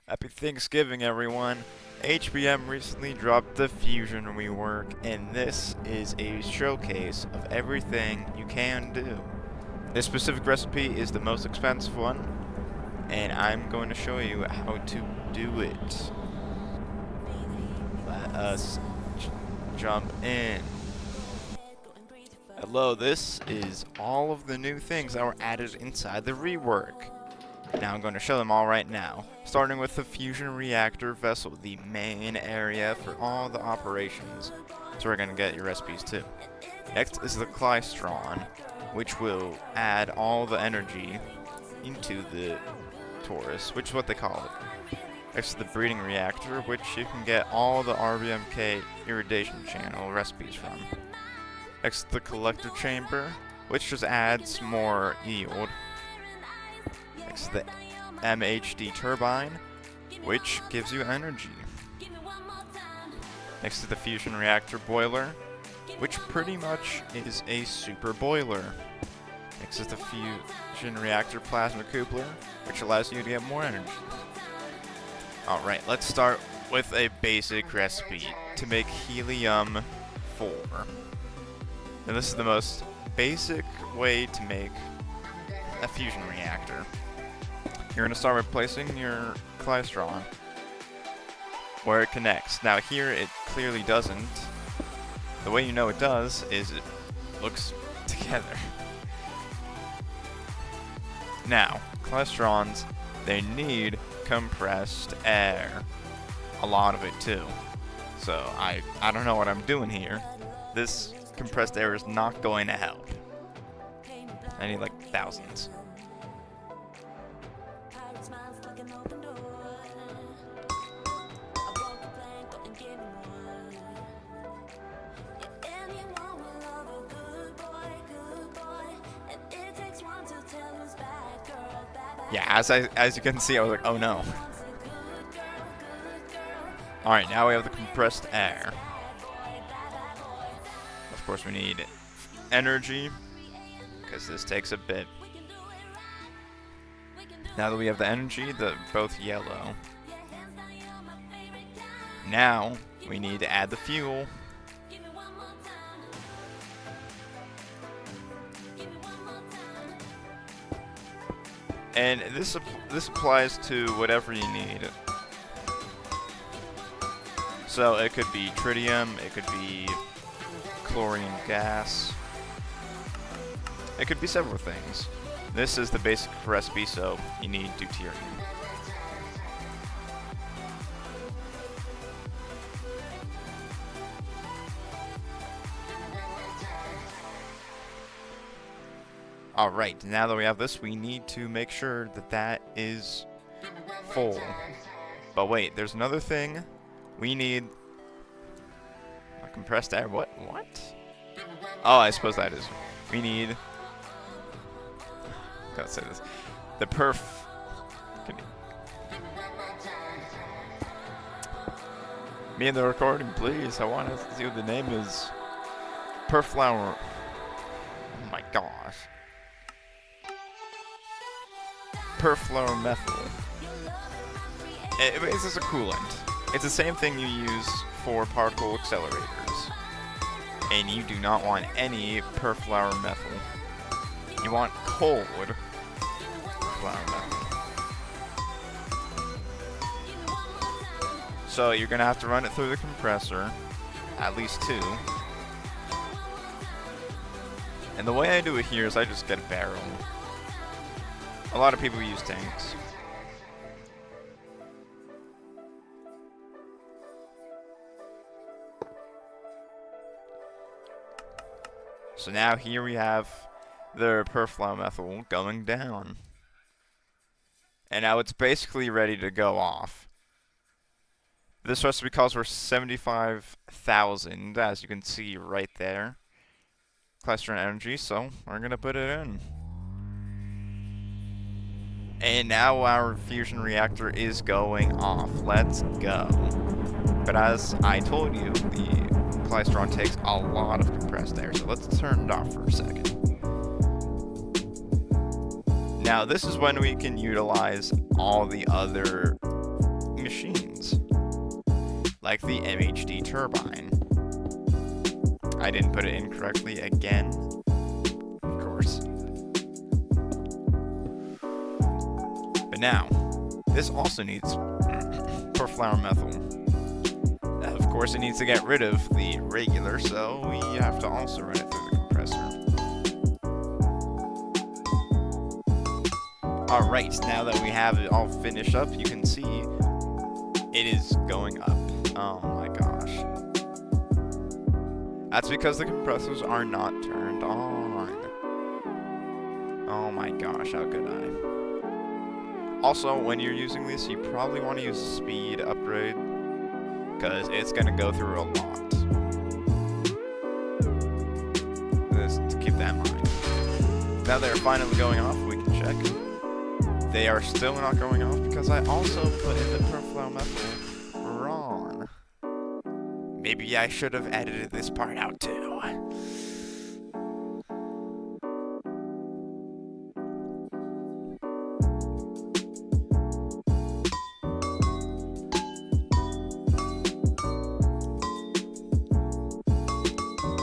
Happy Thanksgiving, everyone. HBM recently dropped the Fusion rework, and this is a showcase of everything you can do. This specific recipe is the most expensive one, and I'm going to show you how to do it. Let us jump in. Hello, this is all of the new things that were added inside the rework. Now I'm going to show them all right now, starting with the Fusion Reactor vessel, the main area for all the operations. So we're going to get your recipes too. Next is the Klystron, which will add all the energy into the torus, which is what they call it. Next is the Breeding Reactor, which you can get all the RBMK irradiation channel recipes from. Next is the Collector Chamber, which just adds more yield. Next, the MHD turbine, which gives you energy. Next to the fusion reactor boiler, which pretty much is a super boiler. Next is the fusion reactor plasma coupler, which allows you to get more energy. Alright, let's start with a basic recipe to make helium-4. And this is the most basic way to make a fusion reactor. You're going to start with placing your Klystron where it connects. Now here it clearly doesn't. The way you know it does is it looks together. Now, Klystrons, they need compressed air. A lot of it too. So I don't know what I'm doing here. This compressed air is not going to help. I need like thousands. Yeah, as you can see, I was like, oh no. Alright, now we have the compressed air. Of course, we need energy, because this takes a bit. Now that we have the energy, they're both yellow. Now, we need to add the fuel. And this applies to whatever you need. So it could be tritium, it could be chlorine gas. It could be several things. This is the basic recipe, so you need deuterium. Alright, now that we have this, we need to make sure that that is full. But wait, there's another thing. We need a compressed air. What? Oh, I suppose that is. We need. Gotta say this. The perf. Me in the recording, please. I want to see what the name is. Perflower. Oh my gosh. Perfluoromethyl. It's just a coolant. It's the same thing you use for particle accelerators. And you do not want any perfluoromethyl. You want cold perfluoromethyl. So you're going to have to run it through the compressor. At least 2. And the way I do it here is I just get a barrel. A lot of people use tanks. So now here we have the perfluoromethyl going down. And now it's basically ready to go off. This recipe calls for 75,000, as you can see right there. Klystron energy, so we're going to put it in. And now our fusion reactor is going off. Let's go. But as I told you, the Klystron takes a lot of compressed air, so let's turn it off for a second. Now this is when we can utilize all the other machines, like the MHD turbine. I didn't put it in correctly again, of course. But now, this also needs perfluoromethyl. Of course, it needs to get rid of the regular, so we have to also run it through the compressor. Alright, now that we have it all finished up, you can see it is going up. Oh my gosh. That's because the compressors are not turned on. Oh my gosh, how could I? Also, when you're using this, you probably want to use a speed upgrade, because it's going to go through a lot. Just to keep that in mind. Now they're finally going off, we can check. They are still not going off because I also put in the perfluoromethyl wrong. Maybe I should have edited this part out too.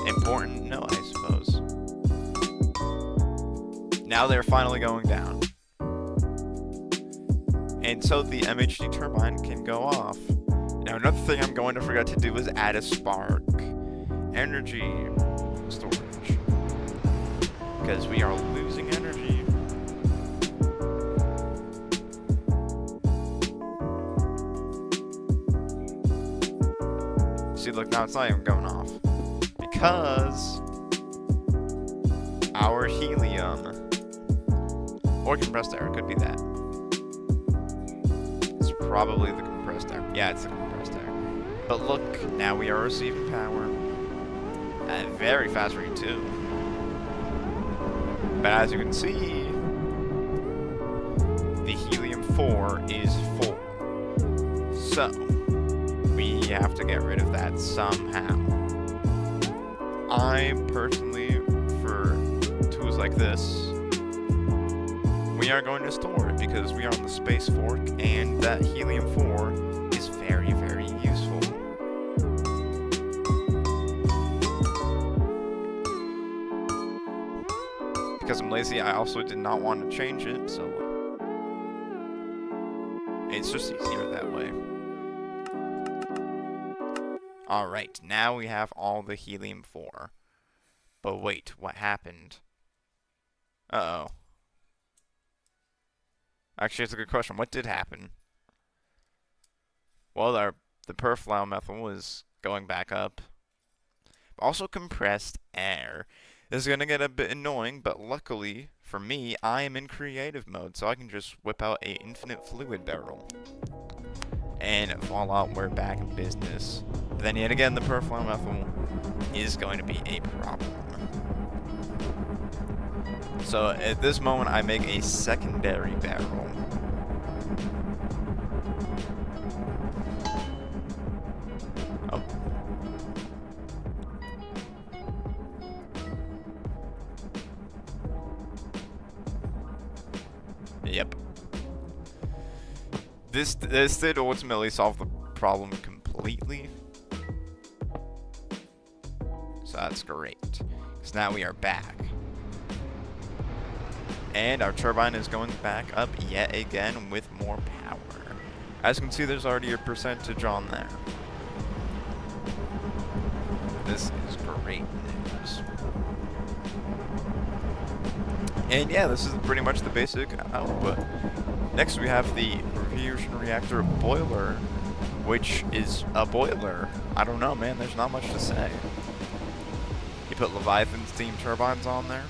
Important? No, I suppose. Now they're finally going down. And so the MHD turbine can go off. Now another thing I'm going to forget to do is add a spark energy storage, because we are losing energy. See, look, now it's not even going off because our helium or compressed air, could be that. It's probably the compressed air. Yeah, it's the compressed air. But look, now we are receiving power at a very fast rate too. But as you can see, the helium-4 is full. So, we have to get rid of that somehow. I personally, for tools like this, we are going to store it because we are on the space fork, and that helium-4 is very, very useful. Because I'm lazy, I also did not want to change it, so it's just easier that way. Alright, now we have all the helium-4. But wait, what happened? Uh-oh. Actually, it's a good question. What did happen? Well, the perfluoromethyl is going back up. Also, compressed air. This is going to get a bit annoying, but luckily, for me, I am in creative mode, so I can just whip out an infinite fluid barrel. And voila, we're back in business. But then yet again, the perfluoromethyl is going to be a problem. So at this moment, I make a secondary barrel. Oh. Yep. This did ultimately solve the problem completely. So that's great. Because now we are back. And our turbine is going back up yet again with more power. As you can see, there's already a percentage on there. This is great news. And yeah, this is pretty much the basic output. Next we have the fusion reactor boiler, which is a boiler. I don't know, man, there's not much to say. You put Leviathan steam turbines on there.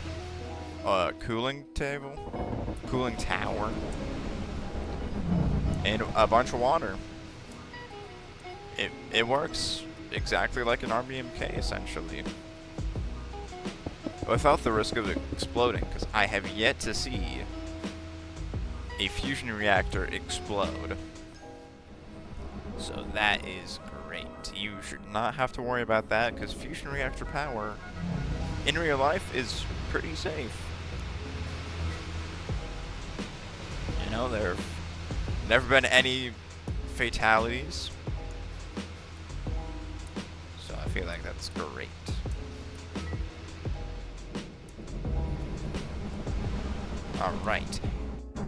Cooling tower, and a bunch of water. It works exactly like an RBMK, essentially, without the risk of it exploding, because I have yet to see a fusion reactor explode. So that is great. You should not have to worry about that, because fusion reactor power in real life is pretty safe. You know, there have never been any fatalities. So I feel like that's great. Alright.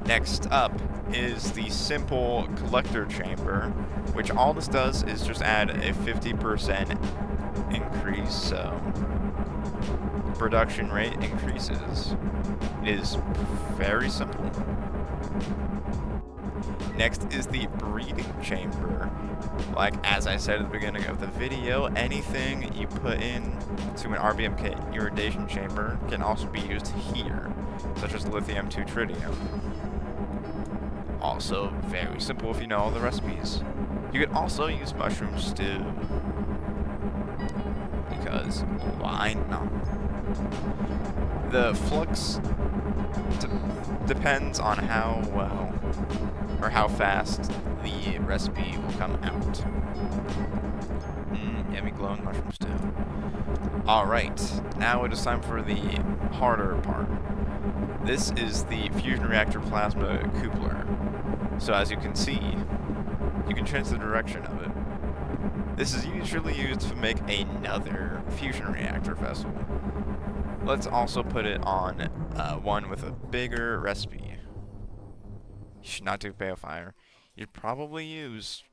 Next up is the simple collector chamber, which all this does is just add a 50% increase, so production rate increases. It is very simple. Next is the breeding chamber. Like, as I said at the beginning of the video, anything you put in to an RBMK irradiation chamber can also be used here, such as lithium-2 tritium. Also, very simple if you know all the recipes. You could also use mushroom stew, because why not? The flux depends on how well or how fast the recipe will come out. Yummy glowing mushroom stew. Alright, now it is time for the harder part. This is the fusion reactor plasma coupler. So as you can see, you can change the direction of it. This is usually used to make another fusion reactor vessel. Let's also put it on one with a bigger recipe. You should not do balefire. You'd probably use...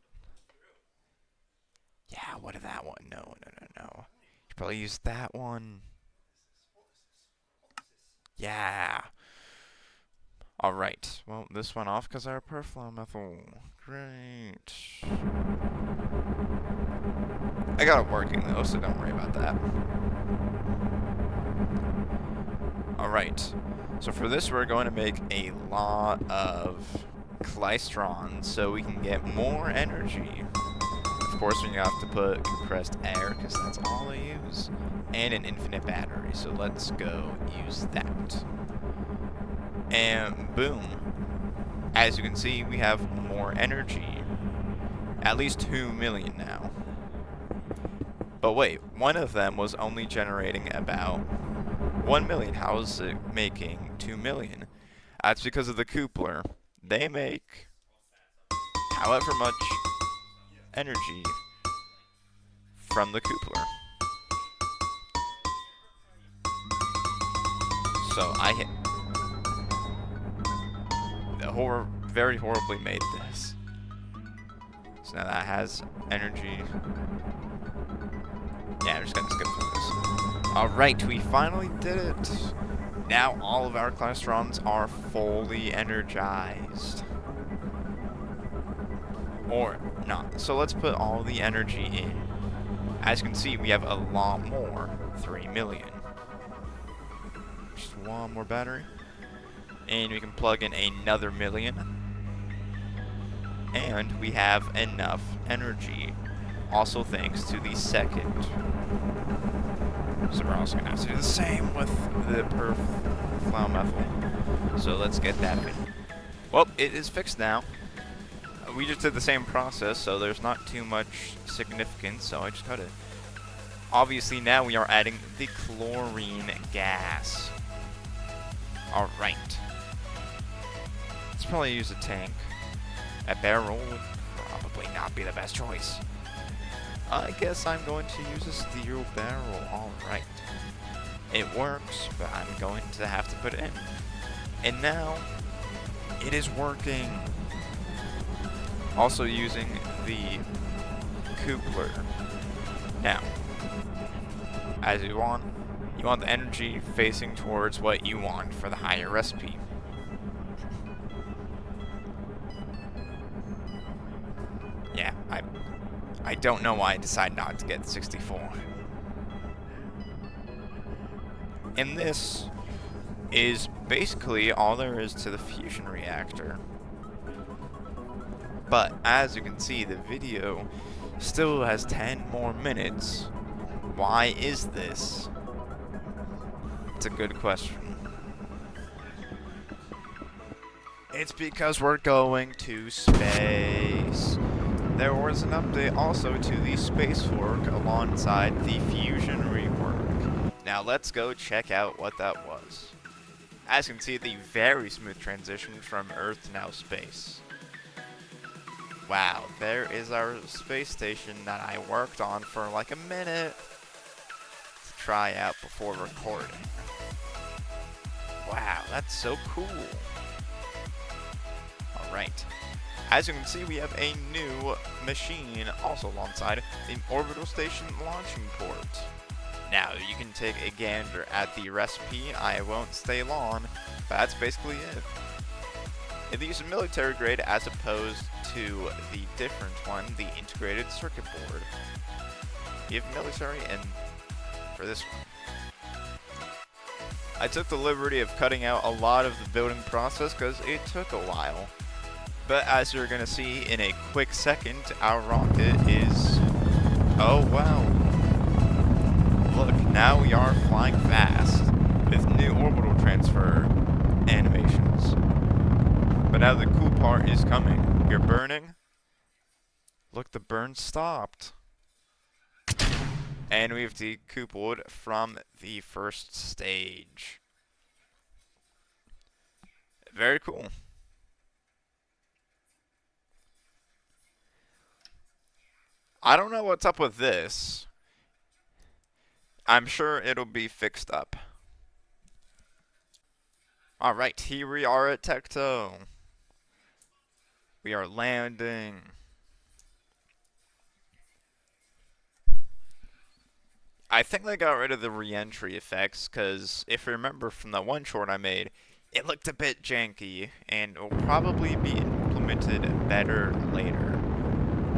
Yeah, what is that one? No. You'd probably use that one. Yeah. Alright. Well, this went off because our perfluo methyl. Great. I got it working though, so don't worry about that. Alright. So for this, we're going to make a lot of klystrons so we can get more energy. Of course, we have to put compressed air because that's all they use. And an infinite battery, so let's go use that. And boom. As you can see, we have more energy. At least 2 million now. But wait, one of them was only generating about 1 million. How is it making 2 million? That's because of the coupler. They make however much energy from the coupler. So I hit very horribly made this. So now that has energy. Yeah, I'm just gonna skip through this. Alright, we finally did it. Now all of our klystrons are fully energized. Or not. So let's put all the energy in. As you can see, we have a lot more. 3 million. Just one more battery. And we can plug in another million. And we have enough energy. Also thanks to the second. So we're also going to have to do the same with the perfluo methyl. So let's get that in. Well, it is fixed now. We just did the same process, so there's not too much significance, so I just cut it. Obviously now we are adding the chlorine gas. Alright. Let's probably use a tank. A barrel would probably not be the best choice. I guess I'm going to use a steel barrel. Alright. It works, but I'm going to have to put it in. And now, it is working. Also using the coupler. Now, as you want the energy facing towards what you want for the higher recipe. Yeah, I don't know why I decided not to get 64. And this is basically all there is to the fusion reactor. But as you can see, the video still has 10 more minutes. Why is this? It's a good question. It's because we're going to space. There was an update also to the space fork alongside the fusion rework. Now let's go check out what that was. As you can see, the very smooth transition from Earth to now space. Wow, there is our space station that I worked on for like a minute to try out before recording. Wow, that's so cool. Alright. As you can see, we have a new machine also alongside the orbital station launching port. Now, you can take a gander at the recipe. I won't stay long, but that's basically it. It uses military grade as opposed to the different one, the integrated circuit board. You have military and for this one. I took the liberty of cutting out a lot of the building process because it took a while. But as you're going to see in a quick second, our rocket is... Oh wow. Look, now we are flying fast with new orbital transfer animations. But now the cool part is coming. You're burning. Look, the burn stopped. And we've decoupled from the first stage. Very cool. I don't know what's up with this. I'm sure it'll be fixed up. Alright, here we are at Tecto. We are landing. I think they got rid of the re-entry effects, because if you remember from the one short I made, it looked a bit janky, and will probably be implemented better later.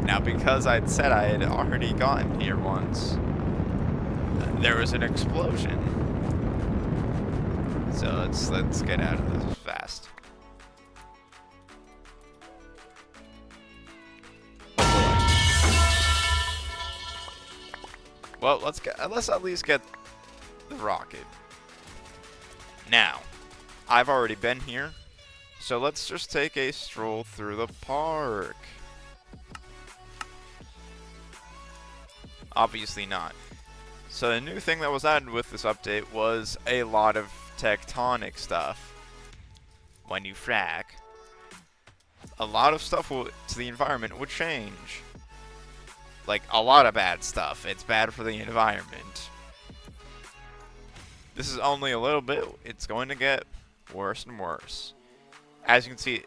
Now, because I'd said I had already gotten here once, there was an explosion. So let's get out of this fast. Well, let's at least get the rocket. Now, I've already been here, so let's just take a stroll through the park. Obviously not. So the new thing that was added with this update was a lot of tectonic stuff. When you frack, a lot of stuff to the environment would change. Like, a lot of bad stuff. It's bad for the environment. This is only a little bit. It's going to get worse and worse. As you can see,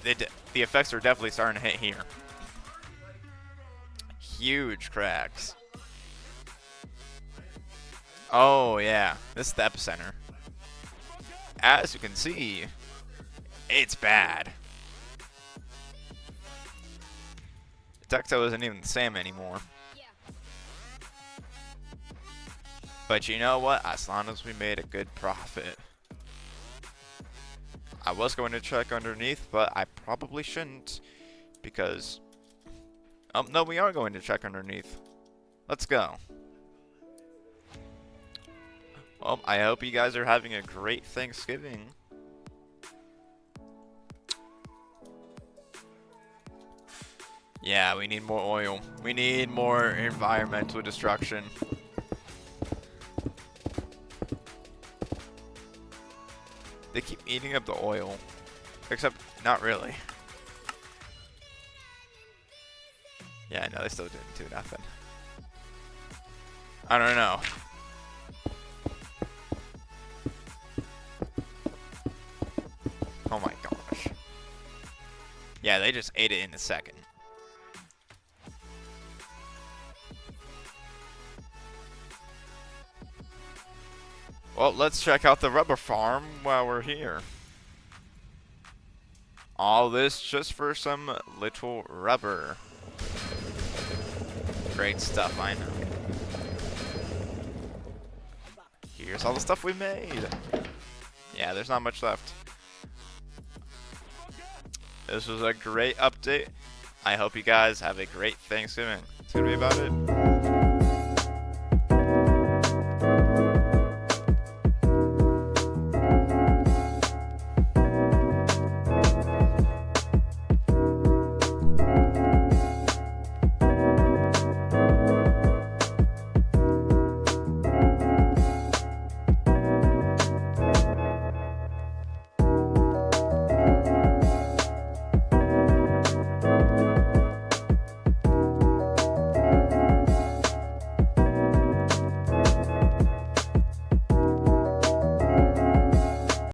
the effects are definitely starting to hit here. Huge cracks. Oh, yeah. This is the epicenter. As you can see, it's bad. Tecto isn't even the same anymore. But you know what? As long as we made a good profit. I was going to check underneath, but I probably shouldn't. Because... Oh, no, we are going to check underneath. Let's go. Well, I hope you guys are having a great Thanksgiving. Yeah, we need more oil. We need more environmental destruction. They keep eating up the oil. Except, not really. Yeah, no, they still didn't do nothing. I don't know. Oh my gosh. Yeah, they just ate it in a second. Well, let's check out the rubber farm while we're here. All this just for some little rubber. Great stuff, I know. Here's all the stuff we made. Yeah, there's not much left. This was a great update. I hope you guys have a great Thanksgiving. That's gonna be about it.